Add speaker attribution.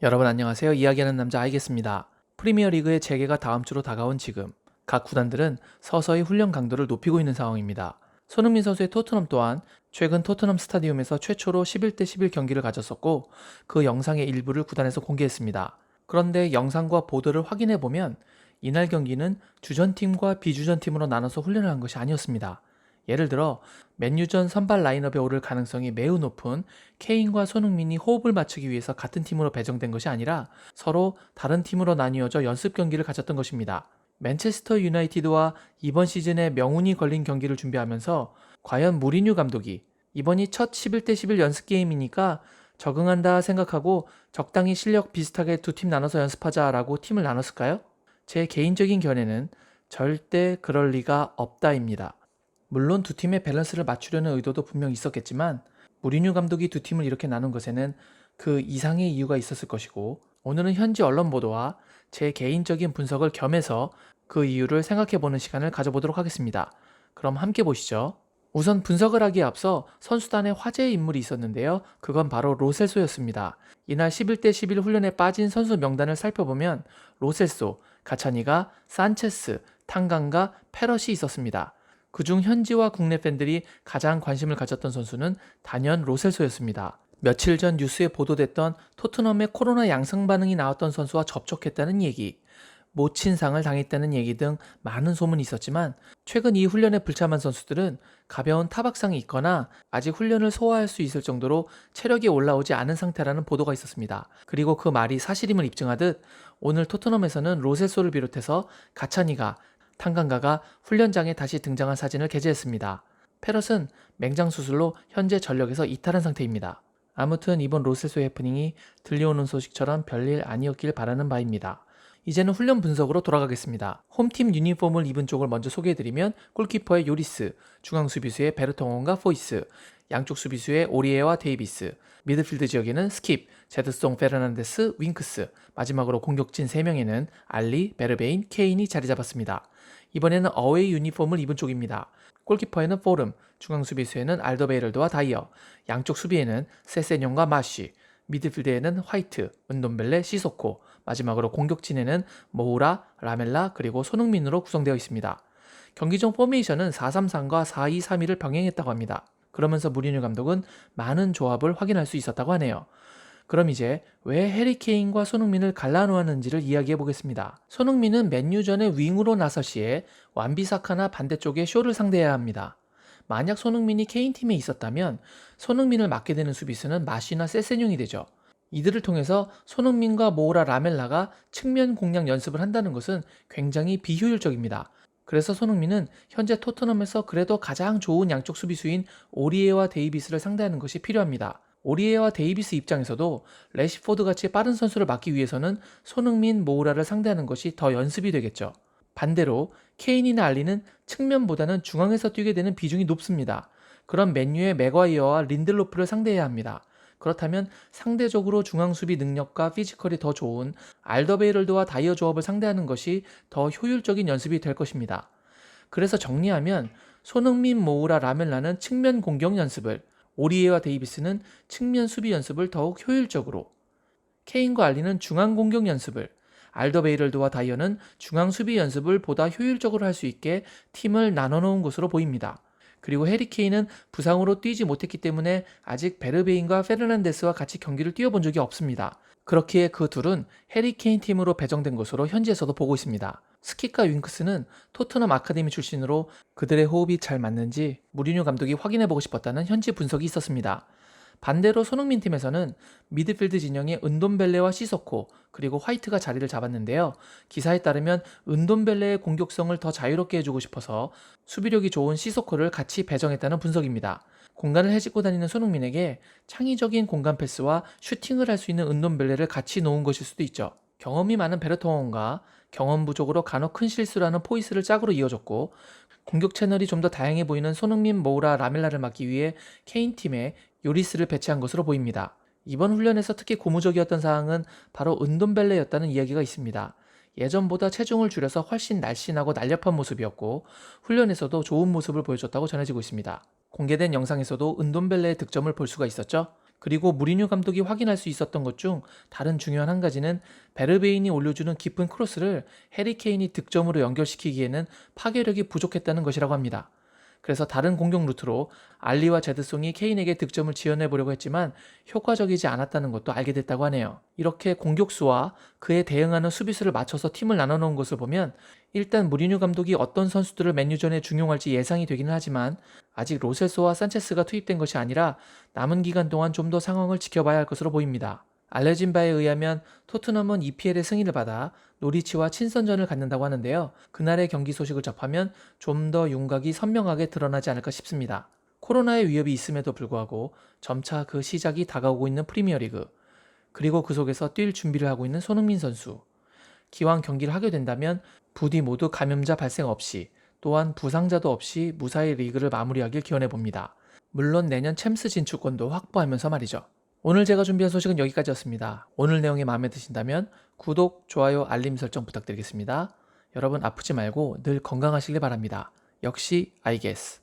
Speaker 1: 여러분 안녕하세요. 이야기하는 남자 아이겠습니다. 프리미어리그의 재개가 다음 주로 다가온 지금 각 구단들은 서서히 훈련 강도를 높이고 있는 상황입니다. 손흥민 선수의 토트넘 또한 최근 토트넘 스타디움에서 최초로 11대 11 경기를 가졌었고 그 영상의 일부를 구단에서 공개했습니다. 그런데 영상과 보도를 확인해 보면 이날 경기는 주전팀과 비주전팀으로 나눠서 훈련을 한 것이 아니었습니다. 예를 들어 맨유전 선발 라인업에 오를 가능성이 매우 높은 케인과 손흥민이 호흡을 맞추기 위해서 같은 팀으로 배정된 것이 아니라 서로 다른 팀으로 나뉘어져 연습 경기를 가졌던 것입니다. 맨체스터 유나이티드와 이번 시즌에 명운이 걸린 경기를 준비하면서 과연 무리뉴 감독이 이번이 첫 11대 11 연습 게임이니까 적응한다 생각하고 적당히 실력 비슷하게 두 팀 나눠서 연습하자라고 팀을 나눴을까요? 제 개인적인 견해는 절대 그럴 리가 없다입니다. 물론 두 팀의 밸런스를 맞추려는 의도도 분명 있었겠지만 무리뉴 감독이 두 팀을 이렇게 나눈 것에는 그 이상의 이유가 있었을 것이고 오늘은 현지 언론 보도와 제 개인적인 분석을 겸해서 그 이유를 생각해보는 시간을 가져보도록 하겠습니다. 그럼 함께 보시죠. 우선 분석을 하기에 앞서 선수단에 화제의 인물이 있었는데요. 그건 바로 로셀소였습니다. 이날 11대 11 훈련에 빠진 선수 명단을 살펴보면 로셀소, 가차니가, 산체스, 탕강가, 페럿이 있었습니다. 그중 현지와 국내 팬들이 가장 관심을 가졌던 선수는 단연 로셀소였습니다. 며칠 전 뉴스에 보도됐던 토트넘의 코로나 양성 반응이 나왔던 선수와 접촉했다는 얘기, 모친상을 당했다는 얘기 등 많은 소문이 있었지만 최근 이 훈련에 불참한 선수들은 가벼운 타박상이 있거나 아직 훈련을 소화할 수 있을 정도로 체력이 올라오지 않은 상태라는 보도가 있었습니다. 그리고 그 말이 사실임을 입증하듯 오늘 토트넘에서는 로셀소를 비롯해서 가차니가, 탕강가가 훈련장에 다시 등장한 사진을 게재했습니다. 페럿은 맹장 수술로 현재 전력에서 이탈한 상태입니다. 아무튼 이번 로셀소 해프닝이 들려오는 소식처럼 별일 아니었길 바라는 바입니다. 이제는 훈련 분석으로 돌아가겠습니다. 홈팀 유니폼을 입은 쪽을 먼저 소개해드리면 골키퍼의 요리스, 중앙 수비수의 베르통원과 포이스, 양쪽 수비수의 오리에와 데이비스, 미드필드 지역에는 스킵, 제드송 페르난데스, 윙크스, 마지막으로 공격진 3명에는 알리, 베르베인, 케인이 자리 잡았습니다. 이번에는 어웨이 유니폼을 입은 쪽입니다. 골키퍼에는 포름, 중앙 수비수에는 알더베이럴드와 다이어, 양쪽 수비에는 세세뇽과 마쉬, 미드필드에는 화이트, 은돔벨레, 시소코, 마지막으로 공격진에는 모우라, 라멜라, 그리고 손흥민으로 구성되어 있습니다. 경기 중 포메이션은 4-3-3과 4-2-3-1을 병행했다고 합니다. 그러면서 무리뉴 감독은 많은 조합을 확인할 수 있었다고 하네요. 그럼 이제 왜 해리케인과 손흥민을 갈라놓았는지를 이야기해 보겠습니다. 손흥민은 맨유전의 윙으로 나설 시에 완비사카나 반대쪽에 쇼를 상대해야 합니다. 만약 손흥민이 케인팀에 있었다면 손흥민을 맡게 되는 수비수는 마시나 세세뇽이 되죠. 이들을 통해서 손흥민과 모우라 라멜라가 측면 공략 연습을 한다는 것은 굉장히 비효율적입니다. 그래서 손흥민은 현재 토트넘에서 그래도 가장 좋은 양쪽 수비수인 오리에와 데이비스를 상대하는 것이 필요합니다. 오리에와 데이비스 입장에서도 래시포드 같이 빠른 선수를 막기 위해서는 손흥민, 모우라를 상대하는 것이 더 연습이 되겠죠. 반대로 케인이나 알리는 측면보다는 중앙에서 뛰게 되는 비중이 높습니다. 그런 맨유의 맥과이어와 린들로프를 상대해야 합니다. 그렇다면 상대적으로 중앙 수비 능력과 피지컬이 더 좋은 알더베이럴드와 다이어 조합을 상대하는 것이 더 효율적인 연습이 될 것입니다. 그래서 정리하면 손흥민, 모우라, 라멜라는 측면 공격 연습을, 오리에와 데이비스는 측면 수비 연습을 더욱 효율적으로, 케인과 알리는 중앙 공격 연습을, 알더베이럴드와 다이어는 중앙 수비 연습을 보다 효율적으로 할 수 있게 팀을 나눠놓은 것으로 보입니다. 그리고 해리케인은 부상으로 뛰지 못했기 때문에 아직 베르베인과 페르난데스와 같이 경기를 뛰어본 적이 없습니다. 그렇기에 그 둘은 해리케인 팀으로 배정된 것으로 현지에서도 보고 있습니다. 스킥과 윙크스는 토트넘 아카데미 출신으로 그들의 호흡이 잘 맞는지 무리뉴 감독이 확인해보고 싶었다는 현지 분석이 있었습니다. 반대로 손흥민 팀에서는 미드필드 진영에 은돔벨레와 시소코 그리고 화이트가 자리를 잡았는데요. 기사에 따르면 은돔벨레의 공격성을 더 자유롭게 해주고 싶어서 수비력이 좋은 시소코를 같이 배정했다는 분석입니다. 공간을 헤집고 다니는 손흥민에게 창의적인 공간 패스와 슈팅을 할 수 있는 은돔벨레를 같이 놓은 것일 수도 있죠. 경험이 많은 베르통원과 경험 부족으로 간혹 큰 실수를 하는 포이스를 짝으로 이어줬고 공격 채널이 좀 더 다양해 보이는 손흥민, 모우라, 라멜라를 막기 위해 케인팀에 요리스를 배치한 것으로 보입니다. 이번 훈련에서 특히 고무적이었던 사항은 바로 은돔벨레였다는 이야기가 있습니다. 예전보다 체중을 줄여서 훨씬 날씬하고 날렵한 모습이었고 훈련에서도 좋은 모습을 보여줬다고 전해지고 있습니다. 공개된 영상에서도 은돔벨레의 득점을 볼 수가 있었죠. 그리고 무리뉴 감독이 확인할 수 있었던 것 중 다른 중요한 한 가지는 베르베인이 올려주는 깊은 크로스를 해리 케인이 득점으로 연결시키기에는 파괴력이 부족했다는 것이라고 합니다. 그래서 다른 공격 루트로 알리와 제드송이 케인에게 득점을 지어내 보려고 했지만 효과적이지 않았다는 것도 알게 됐다고 하네요. 이렇게 공격수와 그에 대응하는 수비수를 맞춰서 팀을 나눠 놓은 것을 보면 일단 무리뉴 감독이 어떤 선수들을 맨유전에 중용할지 예상이 되기는 하지만 아직 로셀소와 산체스가 투입된 것이 아니라 남은 기간 동안 좀 더 상황을 지켜봐야 할 것으로 보입니다. 알려진 바에 의하면 토트넘은 EPL의 승인을 받아 노리치와 친선전을 갖는다고 하는데요. 그날의 경기 소식을 접하면 좀 더 윤곽이 선명하게 드러나지 않을까 싶습니다. 코로나의 위협이 있음에도 불구하고 점차 그 시작이 다가오고 있는 프리미어리그, 그리고 그 속에서 뛸 준비를 하고 있는 손흥민 선수. 기왕 경기를 하게 된다면 부디 모두 감염자 발생 없이 또한 부상자도 없이 무사히 리그를 마무리하길 기원해 봅니다. 물론 내년 챔스 진출권도 확보하면서 말이죠. 오늘 제가 준비한 소식은 여기까지였습니다. 오늘 내용이 마음에 드신다면 구독, 좋아요, 알림 설정 부탁드리겠습니다. 여러분 아프지 말고 늘 건강하시길 바랍니다. 역시 I guess.